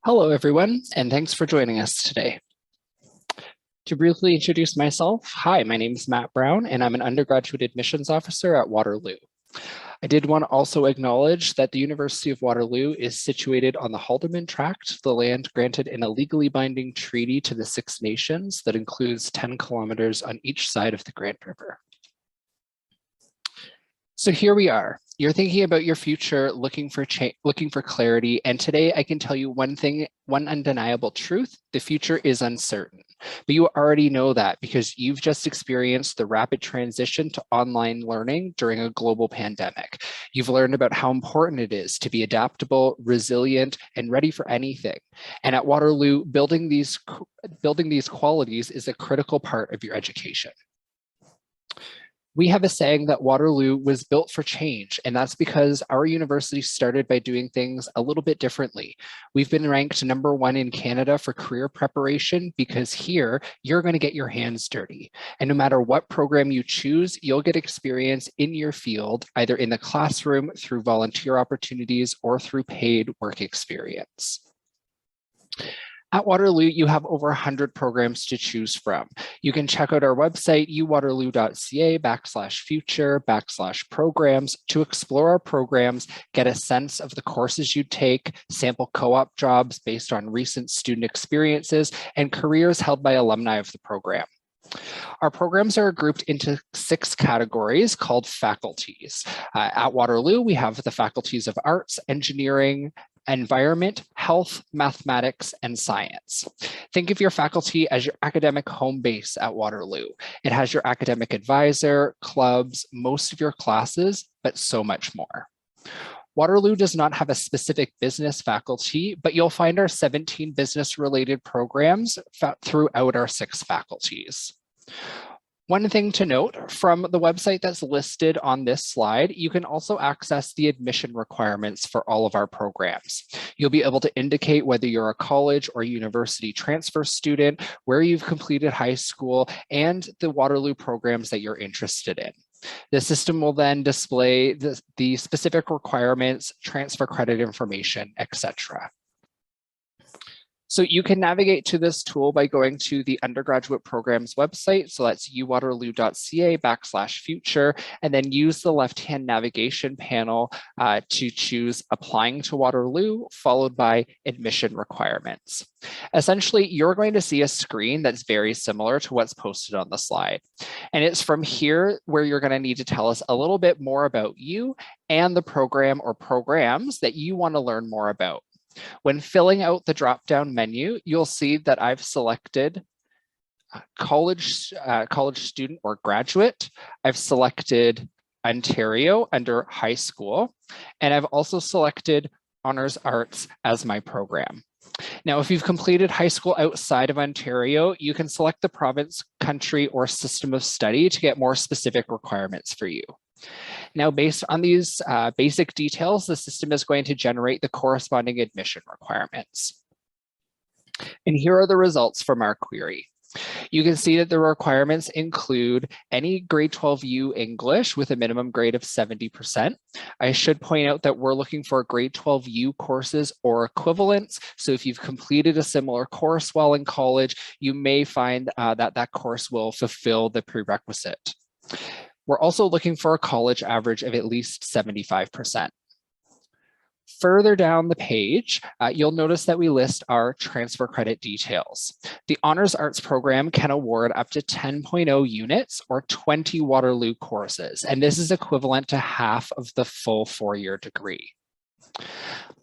Hello, everyone, and thanks for joining us today. To briefly introduce myself, hi, my name is Matt Brown, and I'm an undergraduate admissions officer at Waterloo. I did want to also acknowledge that the University of Waterloo is situated on the Haldeman Tract, the land granted in a legally binding treaty to the Six Nations that includes 10 kilometers on each side of the Grand River. So here we are. You're thinking about your future, looking for clarity, and today I can tell you one undeniable truth: the future is uncertain. But you already know that because you've just experienced the rapid transition to online learning during a global pandemic. You've learned about how important it is to be adaptable, resilient, and ready for anything. And at Waterloo, building these qualities is a critical part of your education. We have a saying that Waterloo was built for change, and that's because our university started by doing things a little bit differently. We've been ranked #1 in Canada for career preparation because here you're going to get your hands dirty. And no matter what program you choose, you'll get experience in your field, either in the classroom, through volunteer opportunities, or through paid work experience. At Waterloo, you have over 100 programs to choose from. You can check out our website, uwaterloo.ca/future/programs to explore our programs, get a sense of the courses you take, sample co-op jobs based on recent student experiences, and careers held by alumni of the program. Our programs are grouped into 6 categories called faculties. At Waterloo, we have the faculties of arts, engineering, environment, health, mathematics, and science. Think of your faculty as your academic home base at Waterloo. It has your academic advisor, clubs, most of your classes, but so much more. Waterloo does not have a specific business faculty, but you'll find our 17 business-related programs throughout our 6 faculties. One thing to note, from the website that's listed on this slide, you can also access the admission requirements for all of our programs. You'll be able to indicate whether you're a college or university transfer student, where you've completed high school, and the Waterloo programs that you're interested in. The system will then display the specific requirements, transfer credit information, etc. So you can navigate to this tool by going to the undergraduate programs website. So that's uwaterloo.ca/future, and then use the left-hand navigation panel to choose applying to Waterloo, followed by admission requirements. Essentially, you're going to see a screen that's very similar to what's posted on the slide. And it's from here where you're going to need to tell us a little bit more about you and the program or programs that you want to learn more about. When filling out the drop-down menu, you'll see that I've selected college student or graduate. I've selected Ontario under high school, and I've also selected Honors Arts as my program. Now, if you've completed high school outside of Ontario, you can select the province, country, or system of study to get more specific requirements for you. Now, based on these basic details, the system is going to generate the corresponding admission requirements. And here are the results from our query. You can see that the requirements include any grade 12U English with a minimum grade of 70%. I should point out that we're looking for grade 12U courses or equivalents. So if you've completed a similar course while in college, you may find that course will fulfill the prerequisite. We're also looking for a college average of at least 75%. Further down the page, you'll notice that we list our transfer credit details. The Honors Arts program can award up to 10.0 units or 20 Waterloo courses, and this is equivalent to half of the full 4-year degree.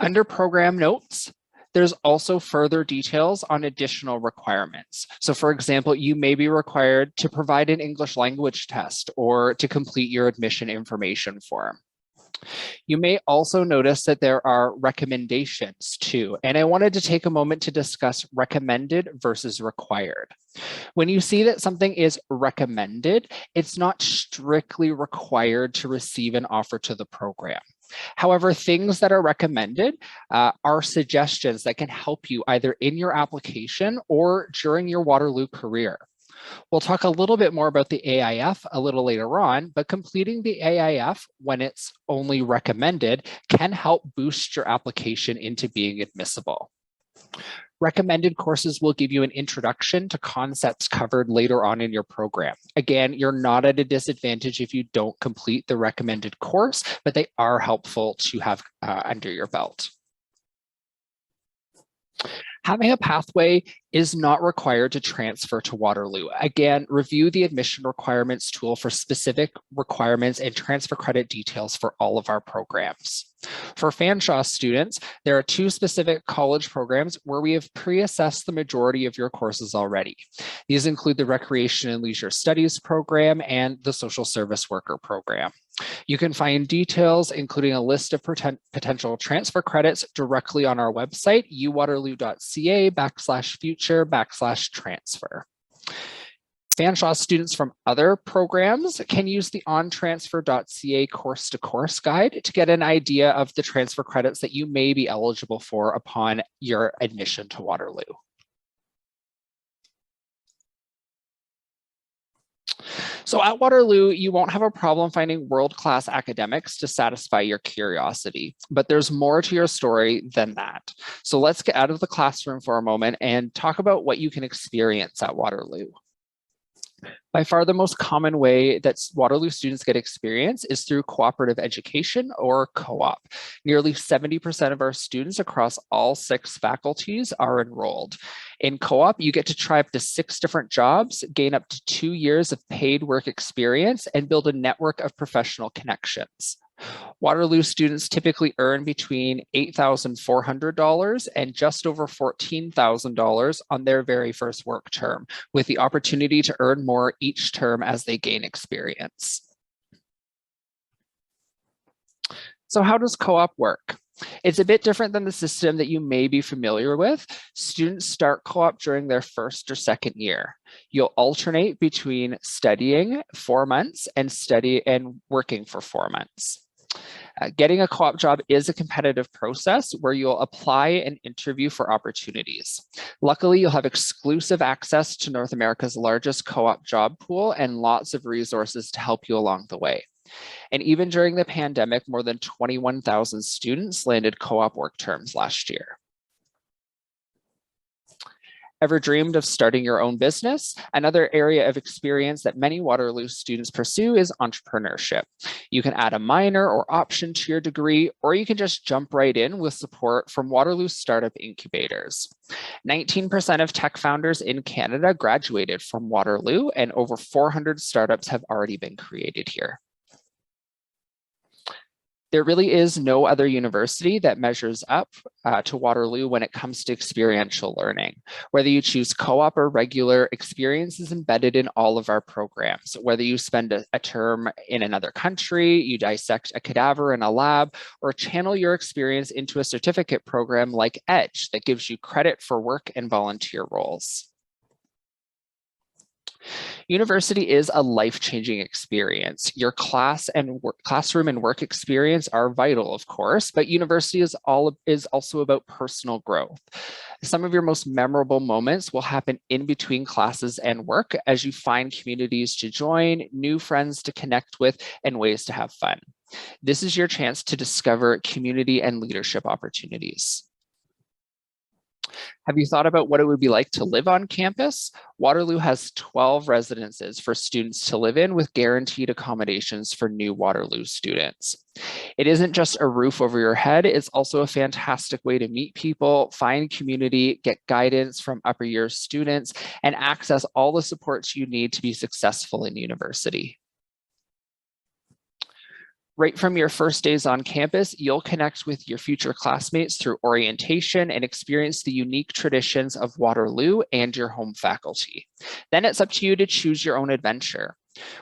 Under program notes, there's also further details on additional requirements. So for example, you may be required to provide an English language test or to complete your admission information form. You may also notice that there are recommendations too, and I wanted to take a moment to discuss recommended versus required. When you see that something is recommended, it's not strictly required to receive an offer to the program. However, things that are recommended are suggestions that can help you either in your application or during your Waterloo career. We'll talk a little bit more about the AIF a little later on, but completing the AIF when it's only recommended can help boost your application into being admissible. Recommended courses will give you an introduction to concepts covered later on in your program. Again, you're not at a disadvantage if you don't complete the recommended course, but they are helpful to have under your belt. Having a pathway is not required to transfer to Waterloo. Again, review the admission requirements tool for specific requirements and transfer credit details for all of our programs. For Fanshawe students, there are 2 specific college programs where we have pre-assessed the majority of your courses already. These include the Recreation and Leisure Studies program and the Social Service Worker program. You can find details, including a list of potential transfer credits directly on our website, uwaterloo.ca/future/transfer. Fanshawe students from other programs can use the ontransfer.ca course-to-course guide to get an idea of the transfer credits that you may be eligible for upon your admission to Waterloo. So at Waterloo, you won't have a problem finding world-class academics to satisfy your curiosity, but there's more to your story than that. So let's get out of the classroom for a moment and talk about what you can experience at Waterloo. By far the most common way that Waterloo students get experience is through cooperative education or co-op. Nearly 70% of our students across all 6 faculties are enrolled. In co-op, you get to try up to 6 different jobs, gain up to 2 years of paid work experience, and build a network of professional connections. Waterloo students typically earn between $8,400 and just over $14,000 on their very first work term, with the opportunity to earn more each term as they gain experience. So how does co-op work? It's a bit different than the system that you may be familiar with. Students start co-op during their first or second year. You'll alternate between studying 4 months and working for 4 months. Getting a co-op job is a competitive process where you'll apply and interview for opportunities. Luckily, you'll have exclusive access to North America's largest co-op job pool and lots of resources to help you along the way. And even during the pandemic, more than 21,000 students landed co-op work terms last year. Ever dreamed of starting your own business? Another area of experience that many Waterloo students pursue is entrepreneurship. You can add a minor or option to your degree, or you can just jump right in with support from Waterloo startup incubators. 19% of tech founders in Canada graduated from Waterloo, and over 400 startups have already been created here. There really is no other university that measures up to Waterloo when it comes to experiential learning. Whether you choose co-op or regular, experience is embedded in all of our programs. Whether you spend a term in another country, you dissect a cadaver in a lab, or channel your experience into a certificate program like EDGE that gives you credit for work and volunteer roles. University is a life-changing experience. Your classroom and work experience are vital, of course, but university is also about personal growth. Some of your most memorable moments will happen in between classes and work as you find communities to join, new friends to connect with, and ways to have fun. This is your chance to discover community and leadership opportunities. Have you thought about what it would be like to live on campus? Waterloo has 12 residences for students to live in with guaranteed accommodations for new Waterloo students. It isn't just a roof over your head, it's also a fantastic way to meet people, find community, get guidance from upper year students, and access all the supports you need to be successful in university. Right from your first days on campus, you'll connect with your future classmates through orientation and experience the unique traditions of Waterloo and your home faculty. Then it's up to you to choose your own adventure.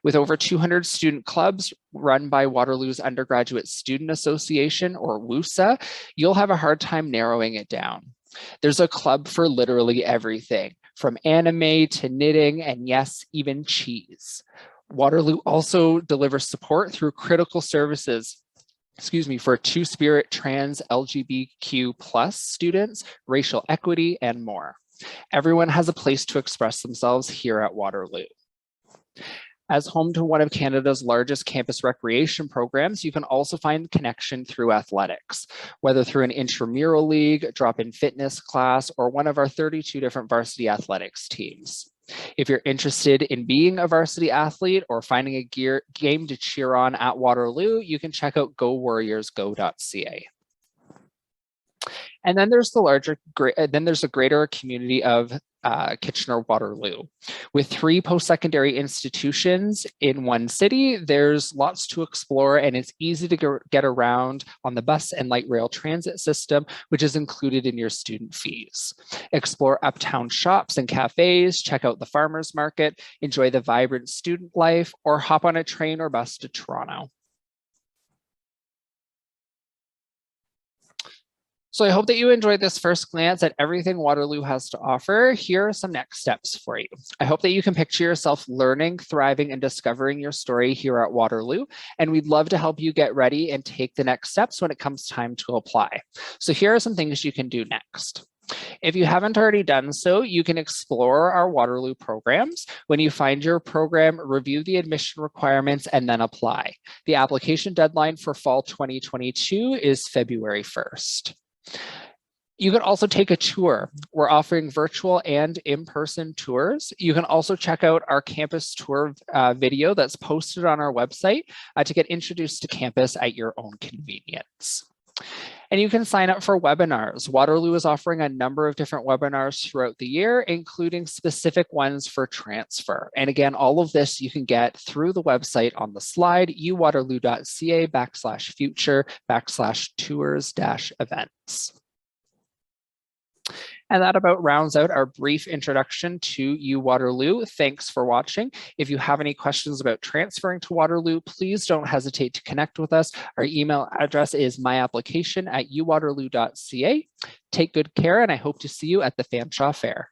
With over 200 student clubs run by Waterloo's Undergraduate Student Association, or WUSA, you'll have a hard time narrowing it down. There's a club for literally everything, from anime to knitting, and yes, even cheese. Waterloo also delivers support through critical services, for Two-Spirit, trans, LGBTQ+ students, racial equity, and more. Everyone has a place to express themselves here at Waterloo. As home to one of Canada's largest campus recreation programs, you can also find connection through athletics, whether through an intramural league, drop-in fitness class, or one of our 32 different varsity athletics teams. If you're interested in being a varsity athlete or finding a game to cheer on at Waterloo, you can check out gowarriorsgo.ca. And then there's the greater community of Kitchener-Waterloo. With 3 post-secondary institutions in one city, there's lots to explore, and it's easy to get around on the bus and light rail transit system, which is included in your student fees. Explore uptown shops and cafes, check out the farmers market, enjoy the vibrant student life, or hop on a train or bus to Toronto. So I hope that you enjoyed this first glance at everything Waterloo has to offer. Here are some next steps for you. I hope that you can picture yourself learning, thriving, and discovering your story here at Waterloo. And we'd love to help you get ready and take the next steps when it comes time to apply. So here are some things you can do next. If you haven't already done so, you can explore our Waterloo programs. When you find your program, review the admission requirements and then apply. The application deadline for fall 2022 is February 1st. You can also take a tour. We're offering virtual and in-person tours. You can also check out our campus tour video that's posted on our website to get introduced to campus at your own convenience. And you can sign up for webinars. Waterloo is offering a number of different webinars throughout the year, including specific ones for transfer. And again, all of this you can get through the website on the slide, uwaterloo.ca/future/tours-events. And that about rounds out our brief introduction to Waterloo. Thanks for watching. If you have any questions about transferring to Waterloo, please don't hesitate to connect with us. Our email address is myapplication@uwaterloo.ca. Take good care, and I hope to see you at the Fanshawe Fair.